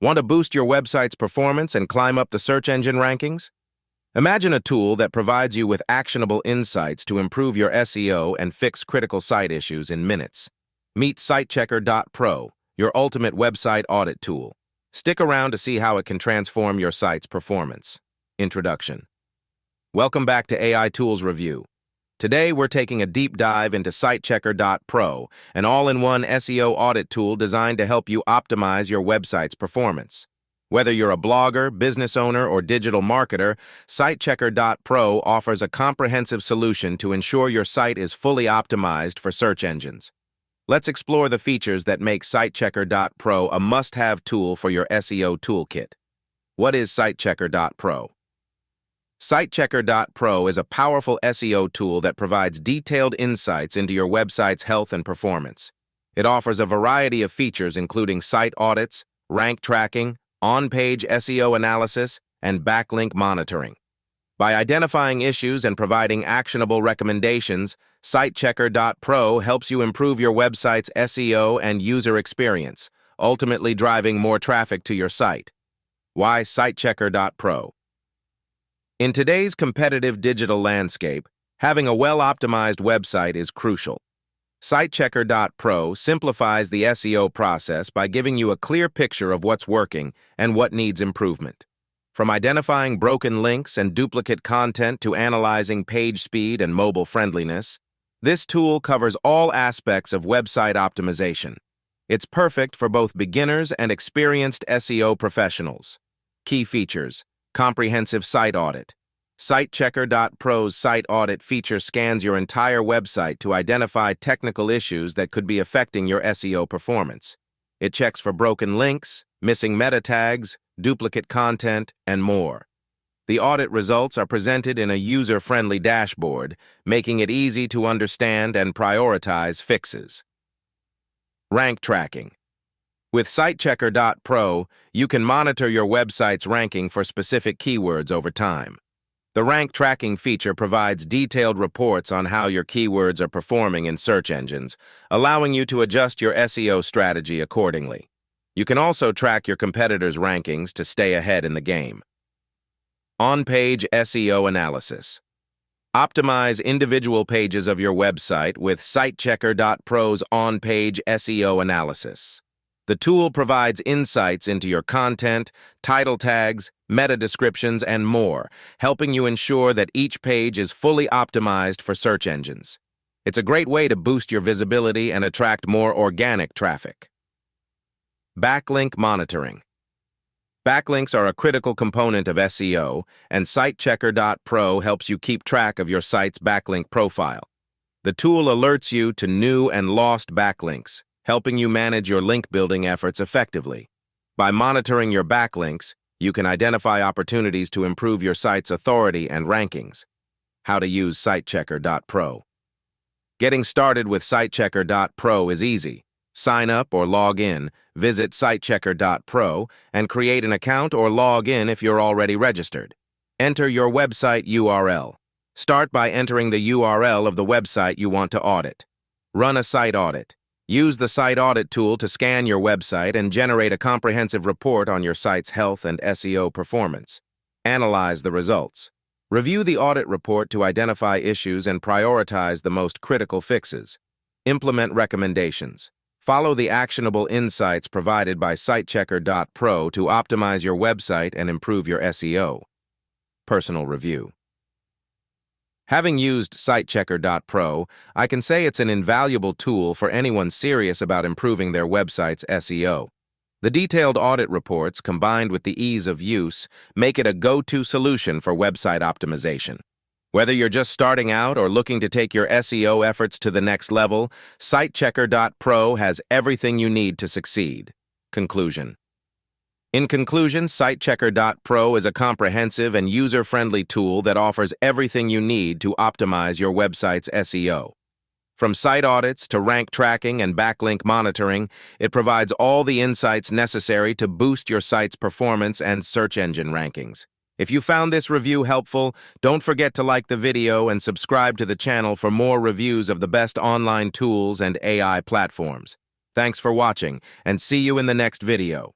Want to boost your website's performance and climb up the search engine rankings? Imagine a tool that provides you with actionable insights to improve your SEO and fix critical site issues in minutes. Meet Sitechecker.pro, your ultimate website audit tool. Stick around to see how it can transform your site's performance. Introduction. Welcome back to AI Tools Review. Today, we're taking a deep dive into Sitechecker.pro, an all-in-one SEO audit tool designed to help you optimize your website's performance. Whether you're a blogger, business owner, or digital marketer, Sitechecker.pro offers a comprehensive solution to ensure your site is fully optimized for search engines. Let's explore the features that make Sitechecker.pro a must-have tool for your SEO toolkit. What is Sitechecker.pro? Sitechecker.pro is a powerful SEO tool that provides detailed insights into your website's health and performance. It offers a variety of features including site audits, rank tracking, on-page SEO analysis, and backlink monitoring. By identifying issues and providing actionable recommendations, Sitechecker.pro helps you improve your website's SEO and user experience, ultimately driving more traffic to your site. Why Sitechecker.pro? In today's competitive digital landscape, having a well-optimized website is crucial. Sitechecker.pro simplifies the SEO process by giving you a clear picture of what's working and what needs improvement. From identifying broken links and duplicate content to analyzing page speed and mobile friendliness, this tool covers all aspects of website optimization. It's perfect for both beginners and experienced SEO professionals. Key features: comprehensive site audit. Sitechecker.pro's site audit feature scans your entire website to identify technical issues that could be affecting your SEO performance. It checks for broken links, missing meta tags, duplicate content, and more. The audit results are presented in a user-friendly dashboard, making it easy to understand and prioritize fixes. Rank tracking. With Sitechecker.pro, you can monitor your website's ranking for specific keywords over time. The rank tracking feature provides detailed reports on how your keywords are performing in search engines, allowing you to adjust your SEO strategy accordingly. You can also track your competitors' rankings to stay ahead in the game. On-page SEO analysis. Optimize individual pages of your website with Sitechecker.pro's on-page SEO analysis. The tool provides insights into your content, title tags, meta descriptions, and more, helping you ensure that each page is fully optimized for search engines. It's a great way to boost your visibility and attract more organic traffic. Backlink monitoring. Backlinks are a critical component of SEO, and Sitechecker.pro helps you keep track of your site's backlink profile. The tool alerts you to new and lost backlinks, helping you manage your link-building efforts effectively. By monitoring your backlinks, you can identify opportunities to improve your site's authority and rankings. How to use Sitechecker.pro. Getting started with Sitechecker.pro is easy. Sign up or log in, visit Sitechecker.pro, and create an account or log in if you're already registered. Enter your website URL. Start by entering the URL of the website you want to audit. Run a site audit. Use the Site Audit tool to scan your website and generate a comprehensive report on your site's health and SEO performance. Analyze the results. Review the audit report to identify issues and prioritize the most critical fixes. Implement recommendations. Follow the actionable insights provided by Sitechecker.pro to optimize your website and improve your SEO. Personal review. Having used Sitechecker.pro, I can say it's an invaluable tool for anyone serious about improving their website's SEO. The detailed audit reports, combined with the ease of use, make it a go-to solution for website optimization. Whether you're just starting out or looking to take your SEO efforts to the next level, Sitechecker.pro has everything you need to succeed. Conclusion. In conclusion, Sitechecker.pro is a comprehensive and user-friendly tool that offers everything you need to optimize your website's SEO. From site audits to rank tracking and backlink monitoring, it provides all the insights necessary to boost your site's performance and search engine rankings. If you found this review helpful, don't forget to like the video and subscribe to the channel for more reviews of the best online tools and AI platforms. Thanks for watching, and see you in the next video.